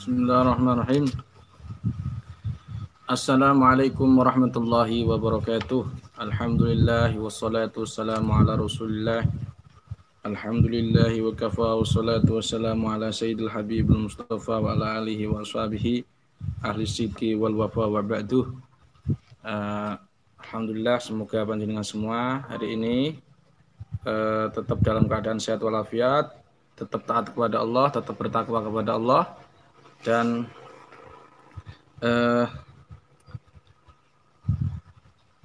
Bismillahirrahmanirrahim. Assalamualaikum warahmatullahi wabarakatuh. Alhamdulillah wassalatu wassalamu ala Rasulillah. Alhamdulillahi wa kafa wassalatu wassalamu ala sayyidil habibul mustafa wa ala alihi wa ashabihi ahli sidqi wal wafa wa ba'duh. Alhamdulillah, semoga panjenengan semua hari ini tetap dalam keadaan sehat walafiat, tetap taat kepada Allah, tetap bertakwa kepada Allah, dan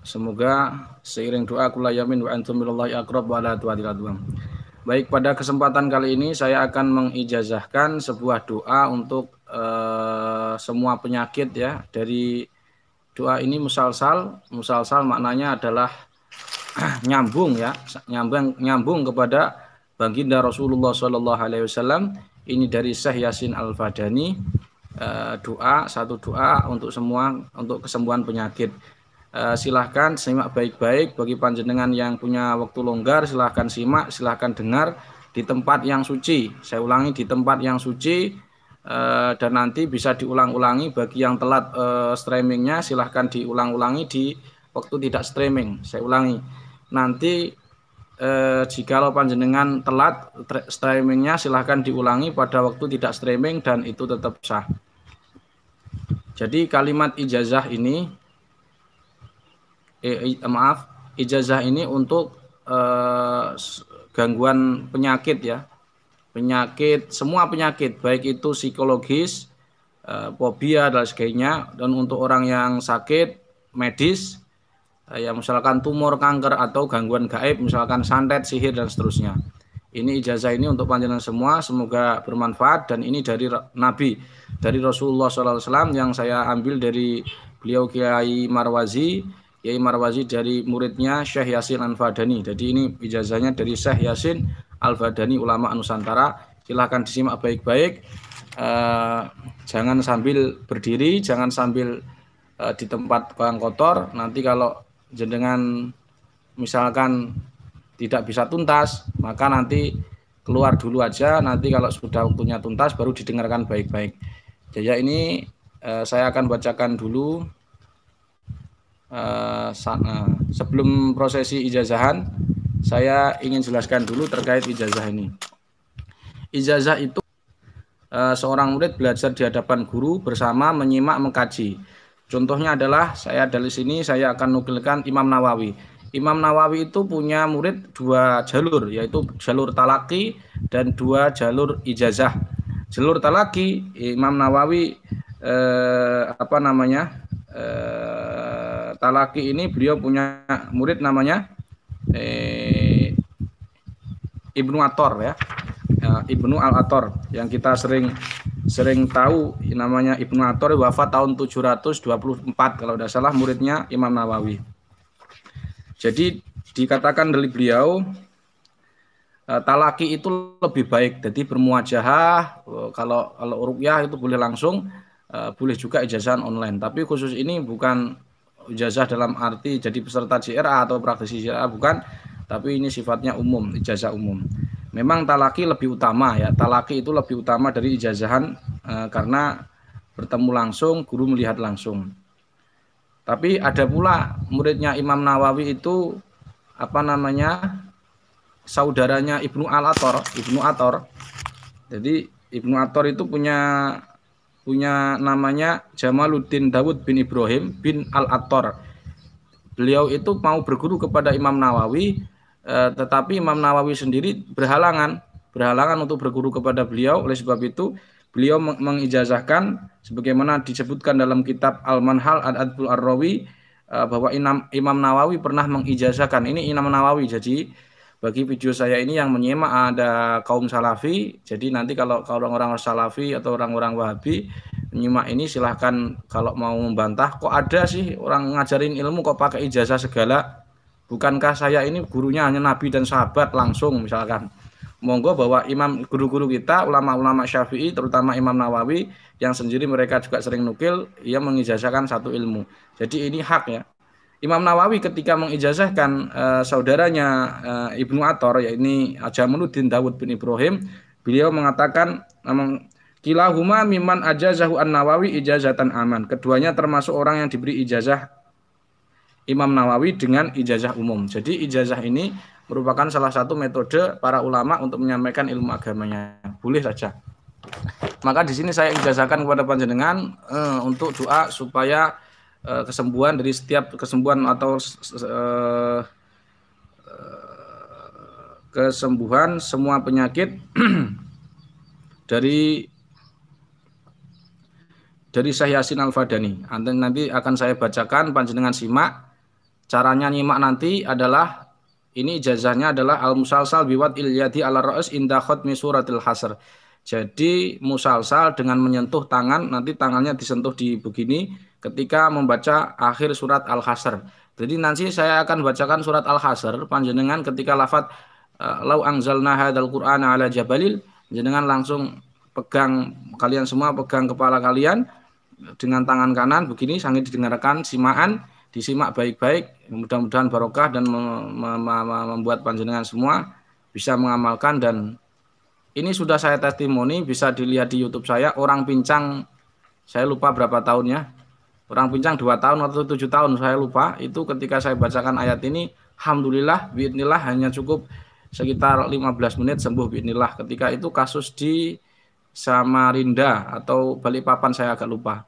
semoga seiring doa kula yamin wa antum minallahi aqrab wa la tu'adiladwam. Baik, pada kesempatan kali ini saya akan mengijazahkan sebuah doa untuk semua penyakit ya. Dari doa ini musalsal maknanya adalah nyambung ya, nyambung kepada baginda Rasulullah Shallallahu Alaihi Wasallam. Ini dari Syekh Yasin Al-Fadani, satu doa untuk kesembuhan penyakit. Silahkan simak baik-baik. Bagi panjenengan yang punya waktu longgar, silahkan simak, silahkan dengar di tempat yang suci. Saya ulangi, di tempat yang suci, dan nanti bisa diulang-ulangi. Bagi yang telat streamingnya, silahkan diulang-ulangi di waktu tidak streaming. Saya ulangi, nanti jikalau panjenengan telat streamingnya, silahkan diulangi pada waktu tidak streaming dan itu tetap sah. Jadi kalimat ijazah ini ijazah ini untuk gangguan penyakit ya, semua penyakit, baik itu psikologis, fobia dan sebagainya, dan untuk orang yang sakit medis ya, misalkan tumor, kanker, atau gangguan gaib, misalkan santet, sihir, dan seterusnya. Ini ijazah ini untuk panjenengan semua, semoga bermanfaat. Dan ini dari Nabi, dari Rasulullah SAW, yang saya ambil dari beliau Kiai Marwazi dari muridnya Syekh Yasin Al-Fadani. Jadi ini ijazahnya dari Syekh Yasin Al-Fadani, ulama Nusantara. Silahkan disimak baik-baik, jangan sambil berdiri, jangan sambil di tempat yang kotor. Nanti kalau jenengan misalkan tidak bisa tuntas, maka nanti keluar dulu aja. Nanti kalau sudah waktunya tuntas baru didengarkan baik-baik. Jadi ini saya akan bacakan dulu sebelum prosesi ijazahan. Saya ingin jelaskan dulu terkait ijazah ini. Ijazah itu seorang murid belajar di hadapan guru bersama menyimak mengkaji. Contohnya adalah dari sini saya akan nukilkan Imam Nawawi. Imam Nawawi itu punya murid 2 jalur, yaitu jalur talaki dan 2 jalur ijazah. Jalur talaki, Imam Nawawi talaki ini beliau punya murid namanya Ibnu Athor ya. Ibnu Al-Athor yang kita sering tahu namanya Ibnu Athor, wafat tahun 724 kalau tidak salah, muridnya Imam Nawawi. Jadi dikatakan dari beliau, talaki itu lebih baik, jadi bermuajahah. Kalau ruqyah itu boleh langsung, boleh juga ijazah online. Tapi khusus ini bukan ijazah dalam arti jadi peserta JRA atau praktisi JRA, bukan. Tapi ini sifatnya umum, ijazah umum. Memang talaki lebih utama ya, talaki itu lebih utama dari ijazahan karena bertemu langsung, guru melihat langsung. Tapi ada pula muridnya Imam Nawawi itu saudaranya Ibnu Athor. Jadi Ibnu Athor itu punya namanya Jamaluddin Dawud bin Ibrahim bin Al-Athor. Beliau itu mau berguru kepada Imam Nawawi, tetapi Imam Nawawi sendiri berhalangan untuk berguru kepada beliau. Oleh sebab itu beliau mengijazahkan sebagaimana disebutkan dalam kitab Al-Manhal Ad-Adbul Ar-Rawi, bahwa Imam Nawawi pernah mengijazahkan. Ini Imam Nawawi. Jadi bagi video saya ini yang menyimak ada kaum salafi, jadi nanti kalau orang-orang salafi atau orang-orang wahabi menyimak ini, silahkan kalau mau membantah, kok ada sih orang ngajarin ilmu kok pakai ijazah segala, bukankah saya ini gurunya hanya Nabi dan sahabat langsung, misalkan. Monggo, bahwa guru-guru kita, ulama-ulama Syafi'i, terutama Imam Nawawi, yang sendiri mereka juga sering nukil, ia mengijazahkan satu ilmu. Jadi ini hak ya. Imam Nawawi ketika mengijazahkan saudaranya Ibnu Athor, yakni Jamaluddin Dawud bin Ibrahim, beliau mengatakan, Kilahuma mimman ajazahu An-Nawawi ijazatan aman. Keduanya termasuk orang yang diberi ijazah Imam Nawawi dengan ijazah umum. Jadi ijazah ini merupakan salah satu metode para ulama untuk menyampaikan ilmu agamanya. Boleh saja. Maka di sini saya ijazahkan kepada panjenengan untuk doa supaya kesembuhan dari setiap kesembuhan atau kesembuhan semua penyakit dari Syekh Yasin Al-Fadani. Nanti akan saya bacakan, panjenengan simak. Caranya nyimak nanti adalah ini ijazahnya adalah al-musalsal biwat ilyadi ala ra'is inda khatmi suratil hasr. Jadi musalsal dengan menyentuh tangan, nanti tangannya disentuh di begini ketika membaca akhir surat Al-Hasr. Jadi nanti saya akan bacakan surat Al-Hasr, panjenengan ketika lafaz lau anzalna hadzal qur'ana ala jabalil, panjenengan langsung pegang, kalian semua pegang kepala kalian dengan tangan kanan begini sambil didengarkan simaan, disimak baik-baik, mudah-mudahan barokah dan membuat panjenengan semua bisa mengamalkan. Dan ini sudah saya testimoni, bisa dilihat di YouTube saya. Orang pincang, saya lupa berapa tahunnya, orang pincang 2 tahun atau 7 tahun saya lupa, itu ketika saya bacakan ayat ini, alhamdulillah biidznillah hanya cukup sekitar 15 menit sembuh biidznillah. Ketika itu kasus di Samarinda atau Balikpapan, saya agak lupa,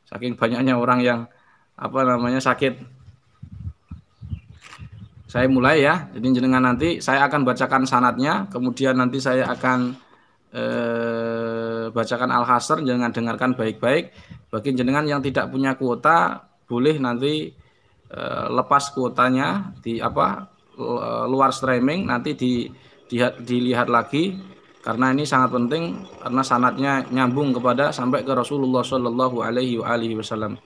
saking banyaknya orang yang sakit. Saya mulai ya. Jadi jenengan nanti saya akan bacakan sanadnya, kemudian nanti saya akan bacakan Al-Hasr, jangan dengarkan baik-baik. Bagi jenengan yang tidak punya kuota, boleh nanti lepas kuotanya di luar streaming, nanti dilihat lagi, karena ini sangat penting karena sanadnya nyambung kepada sampai ke Rasulullah Shallallahu Alaihi Wasallam.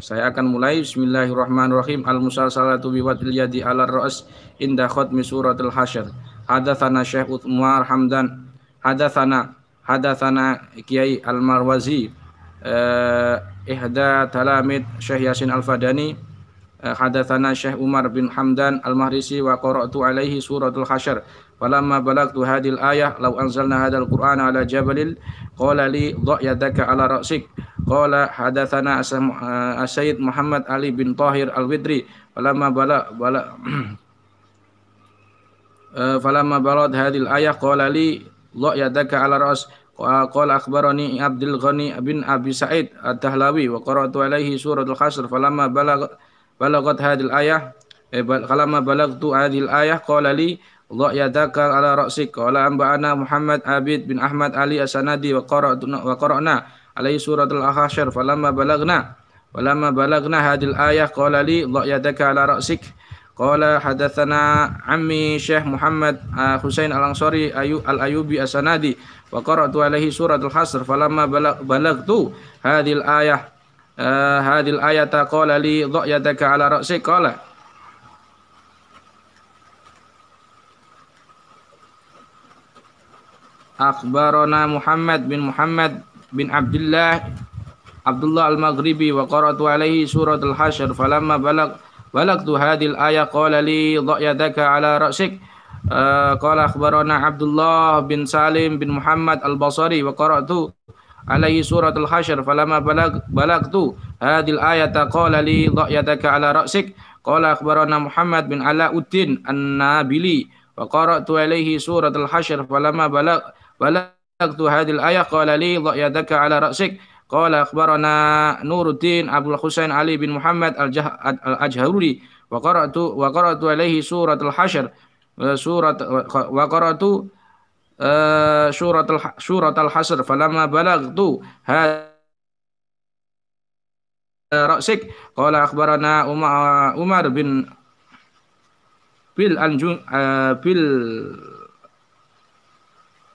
Saya akan mulai. Bismillahirrahmanirrahim. Al-musalsalatu biwadil yadi ala ra's inda khatmi suratul hasyr. Hadatsana Syekh Umar Hamdan. Hadatsana Kiai Al-Marwazi, ihda talamid Syekh Yasin Al-Fadani. Hadatsana Syekh Umar bin Hamdan Al-Mahrisi wa qara'tu alaihi suratul hasyr. Falamma balagtu hadil ayah law anzalna hadzal qur'ana ala jabalil qala li dha' yadaka ala ra'sik. Qala hadatsana Sayyid Muhammad Ali bin Tahir Al-Widri. Falamma balagh hadil ayah qala li dha' yadaka ala ra's. Qala akhbarani Abdul Ghani bin Abi Sa'id Ad-Dahlawi wa qara'tu alaihi suratul hasr. Falamma balagat hadil ayah falamma balagtu hadil ayah qala li dha' yadaka ala ra'sik. Qala anba'ana Muhammad Abid bin Ahmad Ali As-Sanadi wa qara'na alaihi suratul hasyr. Falamma balagna hadil ayah qala li dha' yadaka ala ra'sik. Qala hadatsana ammi Syekh Muhammad Husain Al-Ansari Al-Ayubi As-Sanadi wa qara'tu alaihi suratul hasr. Falamma balagtu hadil ayata qala li dha' yadaka ala ra'sik. Qala akhbarana Muhammad bin Abdullah Al-Maghribi wa qara'tu alaihi suratul hasyr. Falamma balagtu hadil ayah qala li dha' yadaka ala ra'sik. Qala akhbarana Abdullah bin Salim bin Muhammad Al-Basri wa qara'tu alaihi suratul hasyr. Falamma balagtu hadil ayata qala li dha' yadaka ala ra'sik. Qala akhbarana Muhammad bin Alauddin An-Nabili wa qara'tu alaihi suratul hasyr. Falamma balagtu hadil ayah qala li dha' yadaka ala ra'sik. Qala akhbarana Nuruddin Abdul Husain Ali bin Muhammad Al-Ajhuri wa qara'tu alaihi suratul hasyr. Suratul hasr. Falamma balagtu ra'sik. Qala akhbarana Umar bin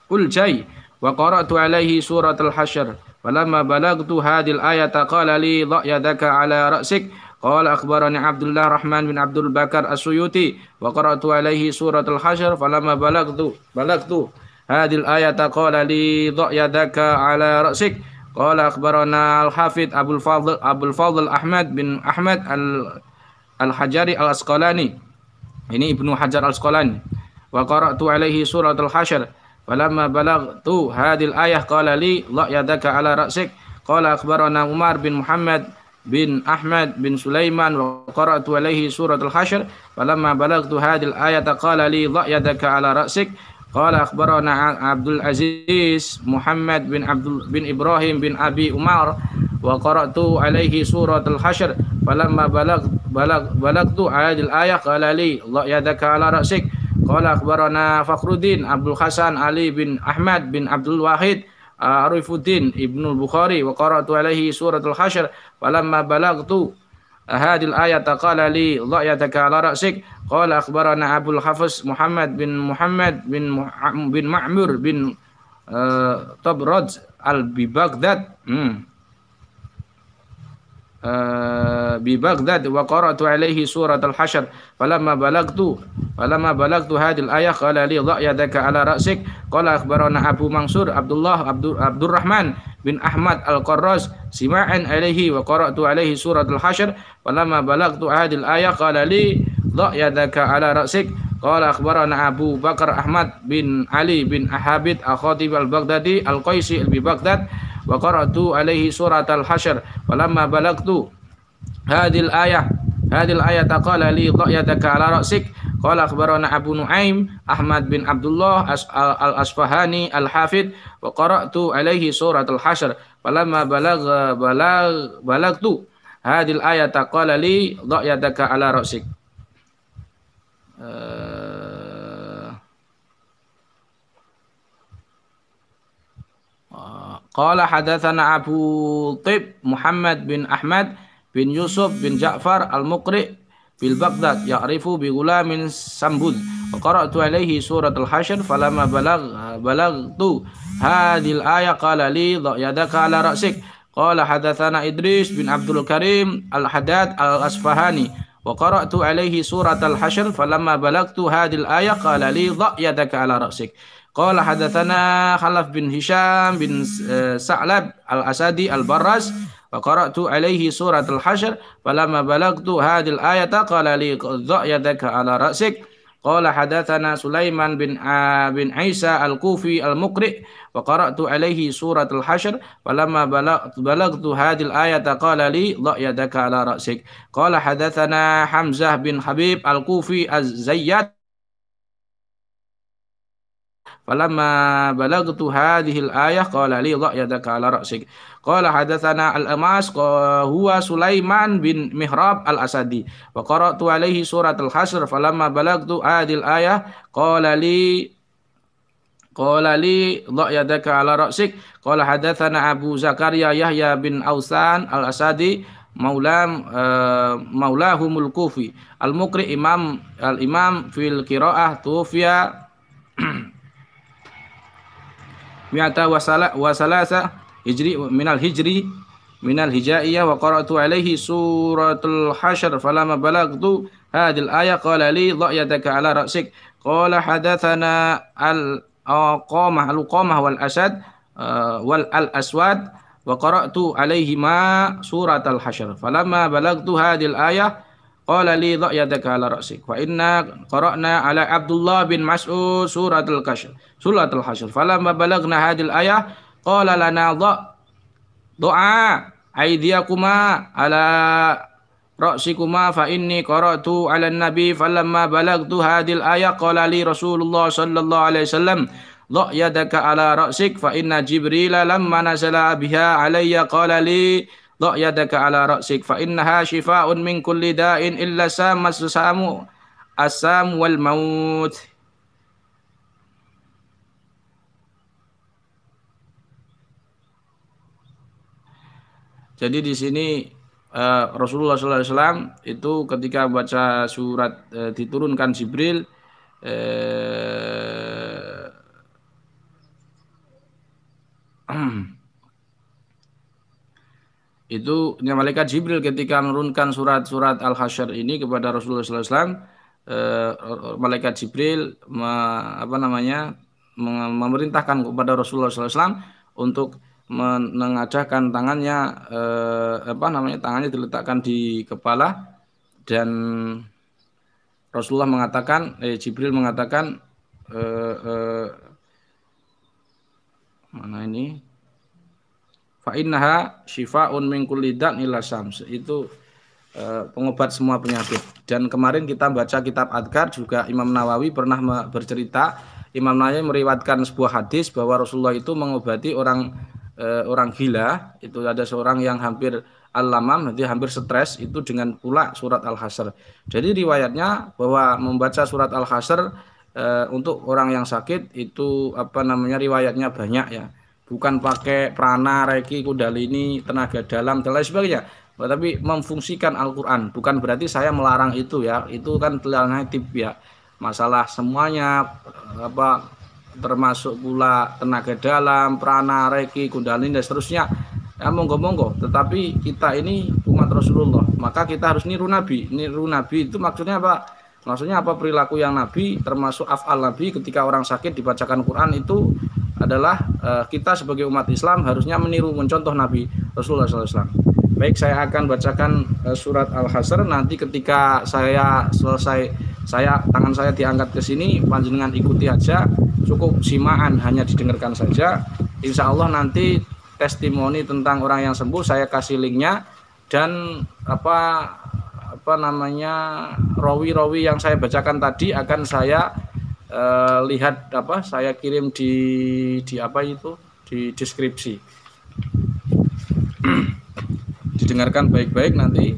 Uljai wa qara'tu alaihi suratul hasyr. Falamma balagtu hadil ayata qala li dha' yadaka ala ra'sik. Qala akhbarani Abdullah Rahman bin Abdul Bakar As-Suyuti wa qara'tu alaihi suratul hasyr. Falamma balagtu hadil ayata qala li dha' yadaka ala ra'sik. Qala akhbarana Al-Hafidh Abul Fadl Ahmad bin Ahmad Al-Hajari Al-Asqalani. Ini Ibnu Hajar Al-Asqalani. Wa qara'tu alaihi suratul hasyr. falamma balagtu hadhil ayah qala li la yadaka ala ra'sik qala akhbarana Umar bin Muhammad bin Ahmad bin Sulaiman wa qara'tu alaihi surat al-Hasyr falamma balagtu hadhil ayata qala li la yadaka ala ra'sik qala akhbarana Abdul Aziz Muhammad bin Ibrahim bin Abi Umar wa qara'tu alaihi surat al-Hasyr falamma balagtu hadhil ayah qala li la yadaka ala ra'sik qala akhbarana Fakhruddin Abdul Hasan Ali bin Ahmad bin Abdul Wahid Arifuddin Ibnu Bukhari wa qara'tu alaihi suratul Hasyr falamma balagtu hadil ayata qala li dha'yataka ala ra'sik qala akhbarana Abul Hafiz Muhammad bin Ma'mur bin Tabrad al-Bi Baghdad bi Baghdad wa qara'tu alaihi surat al-Hasyr falamma balagtu hadil ayah qala li dha'yataka ala ra'sik qala akhbarana Abu Mansur Abdurrahman bin Ahmad al-Qarraz sima'an alaihi wa qara'tu alaihi surat al-Hasyr falamma balagtu hadil ayah qala li dha'yataka ala ra'sik qala akhbarana Abu Bakar Ahmad bin Ali bin Ahabid al-Khatib al-Baghdadi al-Qaisi bi Baghdad wa qara'tu alaihi surat al-Hasyr falamma balagtu hadil ayata qala li dha'yataka ala ra'sik qala akhbarana Abu Nuaim Ahmad bin Abdullah al-Asfahani al-Hafid wa qara'tu alaihi surat al-Hasyr falamma balagtu hadil ayata qala li dha'yataka ala ra'sik. Qala hadatsana Abu Tib Muhammad bin Ahmad bin Yusuf bin Ja'far al-Muqri bil Baghdad ya'rifu bi gulamin sambud wa qara'tu alaihi surat al-Hasyr falamma balagtu hadhil ayah qala li dha'yataka ala ra'sik qala hadatsana Idris bin Abdul Karim al-Haddad al-Asfahani wa qara'tu alaihi surat al-Hasyr falamma balagtu hadhil ayah qala li dha'yataka ala ra'sik qala hadatsana Khalaf bin Hisham bin Sa'lab al-Asadi al-Barras wa qara'tu alaihi surat al-Hasyr falamma balagtu hadhil ayata qala li dha'yataka ala ra'sik qala hadatsana Sulaiman bin Isa al-Kufi al-Muqri wa qara'tu alaihi surat al-Hasyr falamma balagtu hadhil ayata qala li dha'yataka ala ra'sik qala hadatsana Hamzah bin Habib al-Kufi az-Zayyat falamma balagtu hadhil ayah qala li dha'yataka ala ra'sik qala hadatsana al-Amas huwa Sulaiman bin Mihrab al-Asadi wa qara'tu alaihi surat al-Hasyr falamma balagtu hadhil ayah qala li dha'yataka ala ra'sik qala hadatsana Abu Zakaria Yahya bin Ausan al-Asadi maulahumul Kufi al-Muqri al-imam fil qiraah tufiya mi'ata wa salasa hijri minal hijaiyah wa qara'tu alaihi suratul Hasyr falamma balagtu hadhil ayah qala li dha'yataka ala ra'sik qala hadatsana al-Qamah wal Asad wal al-Aswad wa qara'tu alaihima suratul Hasyr falamma balagtu hadhil ayah qala li dha'yataka ala ra'sik wa inna qara'na ala Abdullah bin Mas'ud suratul Hasyr falamma balagna hadhil ayah qala lana du'a aydiyakuma ala ra'sikuma fa inni qara'tu ala nabi falamma balagtu hadhil ayah qala li Rasulullah sallallahu alaihi wasallam dha'yataka ala ra'sik fa inna Jibril lamma nazala biha alayya qala li dha'yataka ala ra'sik fa innaha shifaa'un min kulli da'in illa asam wal maut. Jadi di sini Rasulullah SAW itu ketika baca surat diturunkan Jibril itu malaikat Jibril ketika menurunkan surat Al-Hasyr ini kepada Rasulullah SAW, malaikat Jibril memerintahkan kepada Rasulullah SAW untuk mengacahkan tangannya, tangannya diletakkan di kepala, dan Rasulullah mengatakan, Jibril mengatakan, Mana ini? Fa innaha syifaun min kulli da'in illa syams. Itu pengobat semua penyakit. Dan kemarin kita baca kitab Adkar juga Imam Nawawi pernah bercerita, Imam Nawawi meriwayatkan sebuah hadis bahwa Rasulullah itu mengobati orang gila. Itu ada seorang yang hampir al-lamam, nanti hampir stres, itu dengan pula surat Al-Hasyr. Jadi riwayatnya bahwa membaca surat Al-Hasyr untuk orang yang sakit itu riwayatnya banyak ya. Bukan pakai prana, reiki, kundalini, tenaga dalam dan lain sebagainya. Tapi memfungsikan Al-Quran, bukan berarti saya melarang itu ya, itu kan alternatif ya, masalah semuanya termasuk pula tenaga dalam, prana, reiki, kundalini dan seterusnya ya, monggo-monggo. Tetapi kita ini umat Rasulullah, maka kita harus niru Nabi. Niru Nabi itu maksudnya apa? Maksudnya apa? Perilaku yang Nabi, termasuk af'al Nabi ketika orang sakit dibacakan Quran itu adalah kita sebagai umat Islam harusnya meniru, mencontoh Nabi Rasulullah SAW. Baik, saya akan bacakan surat Al-Hasyr. Nanti ketika saya selesai, tangan saya diangkat ke sini, panjenengan ikuti aja, cukup simaan, hanya didengarkan saja. Insya Allah nanti testimoni tentang orang yang sembuh saya kasih linknya, dan rawi-rawi yang saya bacakan tadi akan saya lihat saya kirim di deskripsi. Didengarkan baik-baik nanti.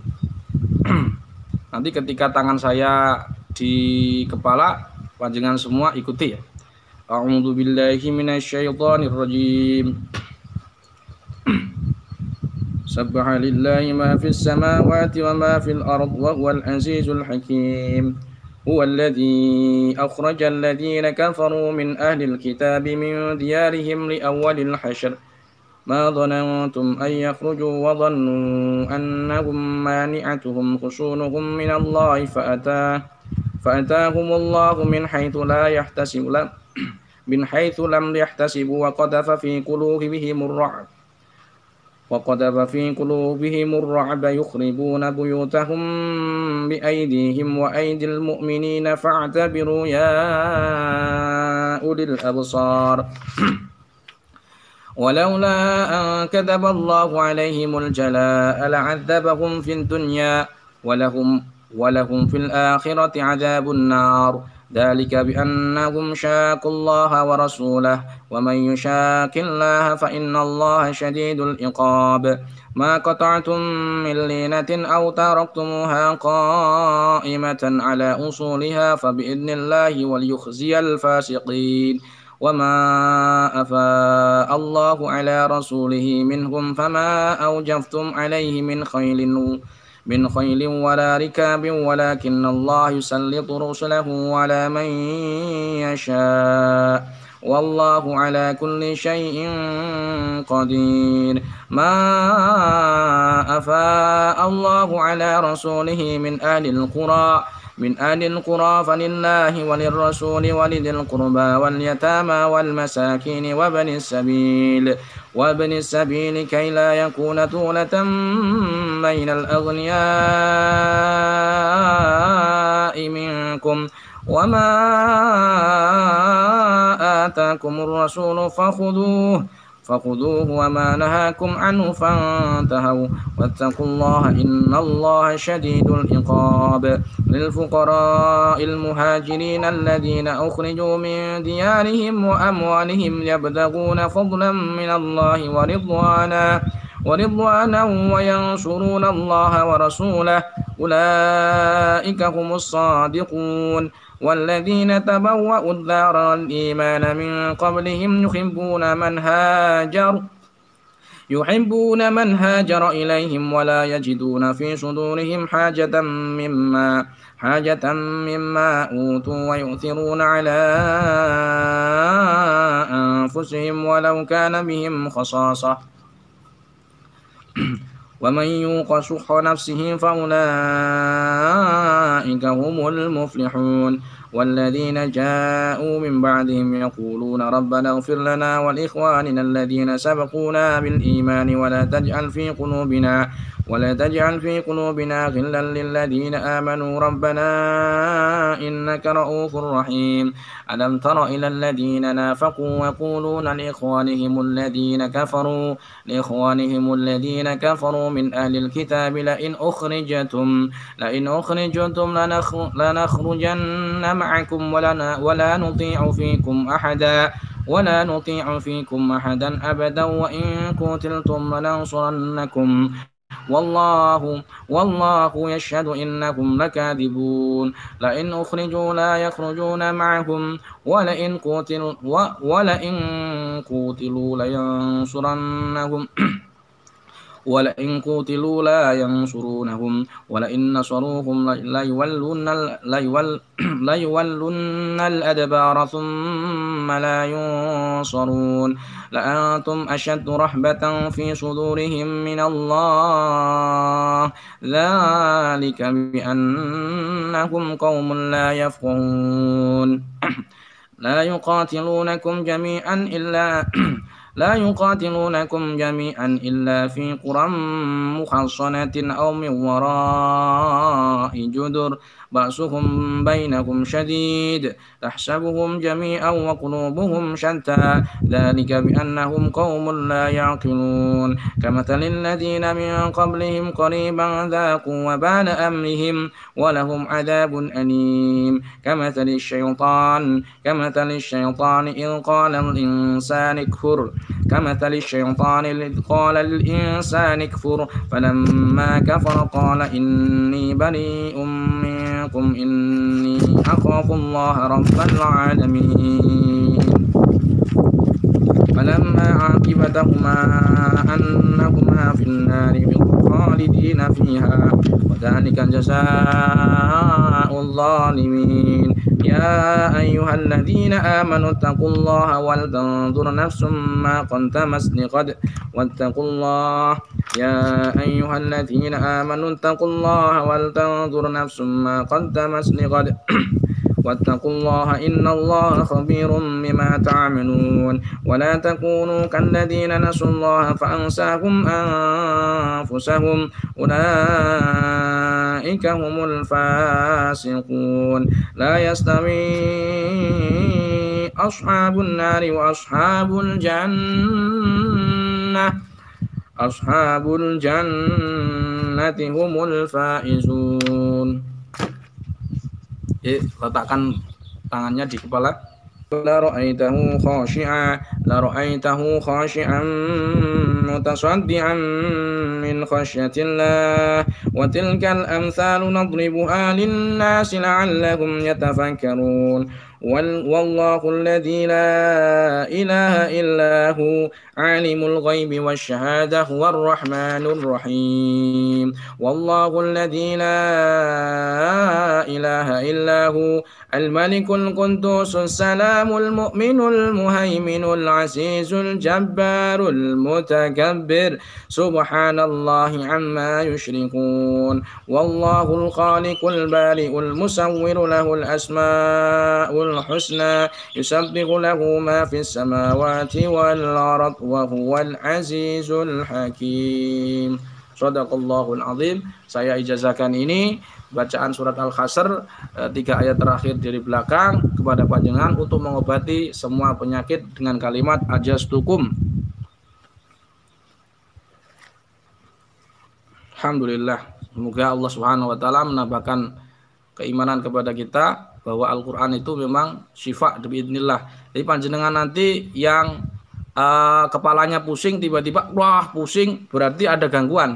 Nanti ketika tangan saya di kepala, panjenengan semua ikuti ya. A'udzu billahi minasyaitonir rajim. Sabbaha lillahi ma fis samawati wa ma fil ard wa huwal azizul hakim. هو الذي أخرج الذين كفروا من أهل الكتاب من ديارهم لأول الحشر ما ظننتم أن يخرجوا وظنوا أنهم مانعتهم خصونهم من الله فأتاهم الله من حيث لم يحتسبوا وقذف في قلوبهم الرعب يخربون بيوتهم بأيديهم وأيدي المؤمنين فاعتبروا يا أولي الأبصار ولولا أن كتب الله عليهم الجلاء لعذبهم في الدنيا ولهم في الآخرة عذاب النار ذلك بأنهم شاقوا الله ورسوله ومن يشاق الله فإن الله شديد العقاب ما قطعتم من لينة أو تركتموها قائمة على أصولها فبإذن الله وليخزي الفاسقين وما أفاء الله على رسوله منهم فما أوجفتم عليه من خيل ولا ركاب ولكن الله يسلط رسله على من يشاء والله على كل شيء قدير ما أفاء الله على رسوله من أهل القرى فلله وللرسول ولذي القربى واليتامى والمساكين وابن السبيل كي لا يكون دولة بين الأغنياء منكم وما آتاكم الرسول فخذوه وما نهاكم عنه فانتهوا واتقوا الله إن الله شديد العقاب للفقراء المهاجرين الذين أخرجوا من ديارهم وأموالهم يبتغون فضلا من الله ورضوانا وينصرون الله ورسوله أولئك هم الصادقون والذين تبوأوا الدار والإيمان من قبلهم يحبون من هاجر إليهم ولا يجدون في صدورهم حاجة مما أوتوا ويؤثرون على أنفسهم ولو كان بهم خصاصة ومن يوق شح نفسه فأولئك هم المفلحون والذين جاءوا من بعدهم يقولون ربنا اغفر لنا ولإخواننا الذين سبقونا بالإيمان ولا تجعل في قلوبنا غلا للذين آمنوا ربنا إنك رؤوف رحيم ألم تر إلى الذين نافقوا يقولون لإخوانهم الذين كفروا من أهل الكتاب لئن أخرجتم لنخرجن معكم ولا نطيع فيكم أحدا أبدا وإن قتلتم لننصرنكم والله يشهد إنكم لكاذبون لئن أخرجوا لا يخرجون معهم ولئن قتلوا لينصرونهم ولئن نصروهم ليولن الأدبار ثم لا ينصرون لأنتم أشد رهبة في صدورهم من الله ذلك بأنهم قوم لا يفقهون لا يقاتلونكم جميعا إلا في قرى محصنة أو من وراء جدر بأسهم بينكم شديد تحسبهم جميعا وقلوبهم شتى ذلك بأنهم قوم لا يعقلون كمثل الذين من قبلهم قريبا ذاقوا وبال أمرهم ولهم عذاب أليم كمثل الشيطان إذ قال للإنسان اكفر فلما كفر قال إني بريء منكم إني أخاف الله رب العالمين فلما عاقبتهما أنهما في النار خالدين فيها وذلك جزاء الظالمين يا أيها الذين آمنوا اتقوا الله ولتنظر نفس ما قدمت لغد واتقوا الله يا أيها الذين آمنوا اتقوا الله ولتنظر نفس ما قدمت لغد واتقوا الله إن الله خبير بما تعملون ولا تكونوا كالذين نسوا الله فأنساهم أنفسهم أولئك هم الفاسقون لا يستوي أصحاب النار أصحاب الجنة هم الفائزون. Letakkan tangannya di kepala. La ra'aitahu khashi'an mutasaddian min khasyatillah wa tilkal amsalu nadribuha lin-nasi la'allahum yatafakkarun والله الذي لا إله إلا هو عالم الغيب والشهادة هو الرحمن الرحيم والله الذي لا إله إلا هو الملك القدوس السلام المؤمن المهيمن العزيز الجبار المتكبر سبحان الله عما يشركون والله الخالق البارئ المصور له الأسماء الحسنى يسبح له ما في السماوات والأرض وهو العزيز الحكيم. Shadaqallahul azim. Saya ijazahkan ini bacaan surat Al-Hasr 3 ayat terakhir dari belakang kepada panjenengan untuk mengobati semua penyakit dengan kalimat ajastukum. Alhamdulillah. Semoga Allah Subhanahu wa taala menambahkan keimanan kepada kita bahwa Al-Qur'an itu memang syifa biidznillah. Jadi panjenengan nanti yang kepalanya pusing tiba-tiba pusing berarti ada gangguan.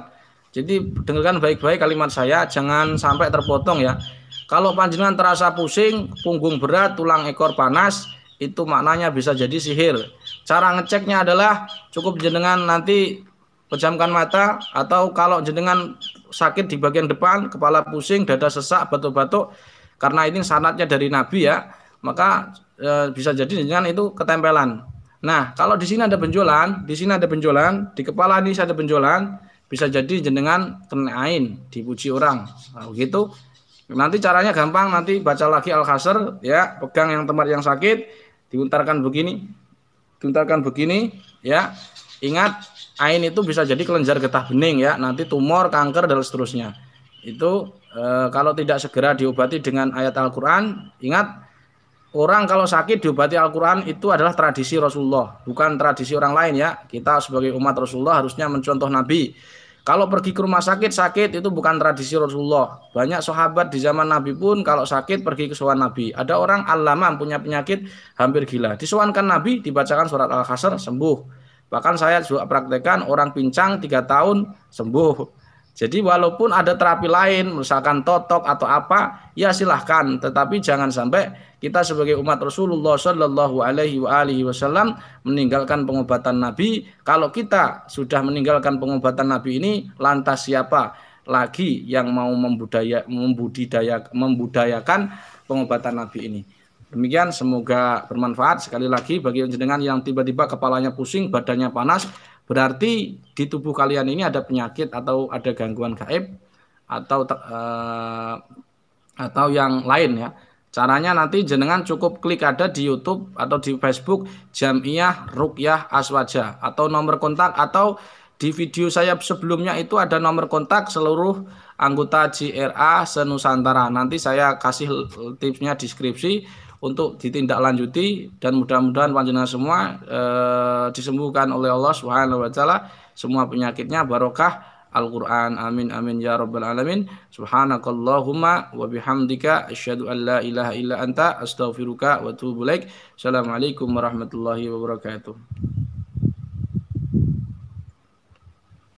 Jadi dengarkan baik-baik kalimat saya, jangan sampai terpotong ya. Kalau panjenengan terasa pusing, punggung berat, tulang ekor panas, itu maknanya bisa jadi sihir. Cara ngeceknya adalah cukup jenengan nanti pejamkan mata, atau kalau jenengan sakit di bagian depan, kepala pusing, dada sesak, batuk-batuk, karena ini sanadnya dari Nabi ya, maka bisa jadi jenengan itu ketempelan. Nah, kalau di sini ada benjolan, di kepala ini ada benjolan, bisa jadi jenengan kena ain, dipuji orang. Nah, begitu. Nanti caranya gampang, nanti baca lagi Al-Hasr ya, pegang yang tempat yang sakit, diuntarkan begini. Diuntarkan begini ya. Ingat ain itu bisa jadi kelenjar getah bening ya, nanti tumor, kanker dan seterusnya. Itu kalau tidak segera diobati dengan ayat Al-Qur'an, ingat orang kalau sakit diobati Al-Quran itu adalah tradisi Rasulullah, bukan tradisi orang lain ya. Kita sebagai umat Rasulullah harusnya mencontoh Nabi. Kalau pergi ke rumah sakit itu bukan tradisi Rasulullah. Banyak sahabat di zaman Nabi pun kalau sakit pergi ke sowan Nabi. Ada orang al-lamam punya penyakit hampir gila. Disowankan Nabi, dibacakan surat Al-Hasr, sembuh. Bahkan saya juga praktekkan orang pincang 3 tahun sembuh. Jadi walaupun ada terapi lain, misalkan totok atau apa, ya silahkan. Tetapi jangan sampai kita sebagai umat Rasulullah Shallallahu Alaihi Wasallam meninggalkan pengobatan Nabi. Kalau kita sudah meninggalkan pengobatan Nabi ini, lantas siapa lagi yang mau membudayakan pengobatan Nabi ini? Demikian, semoga bermanfaat. Sekali lagi bagi jenengan yang tiba-tiba kepalanya pusing, badannya panas, berarti di tubuh kalian ini ada penyakit atau ada gangguan gaib atau yang lain ya. Caranya nanti jenengan cukup klik ada di YouTube atau di Facebook Jam'iyah Ruqyah Aswaja, atau nomor kontak, atau di video saya sebelumnya itu ada nomor kontak seluruh anggota JRA se-Nusantara. Nanti saya kasih tipsnya deskripsi untuk ditindaklanjuti, dan mudah-mudahan panjenengan semua disembuhkan oleh Allah Subhanahu wa taala semua penyakitnya barokah Al-Qur'an. Amin amin ya rabbal alamin. Subhanakallahumma wa bihamdika asyhadu an la ilaha illa anta astaghfiruka wa atubu ilaik. Assalamualaikum warahmatullahi wabarakatuh.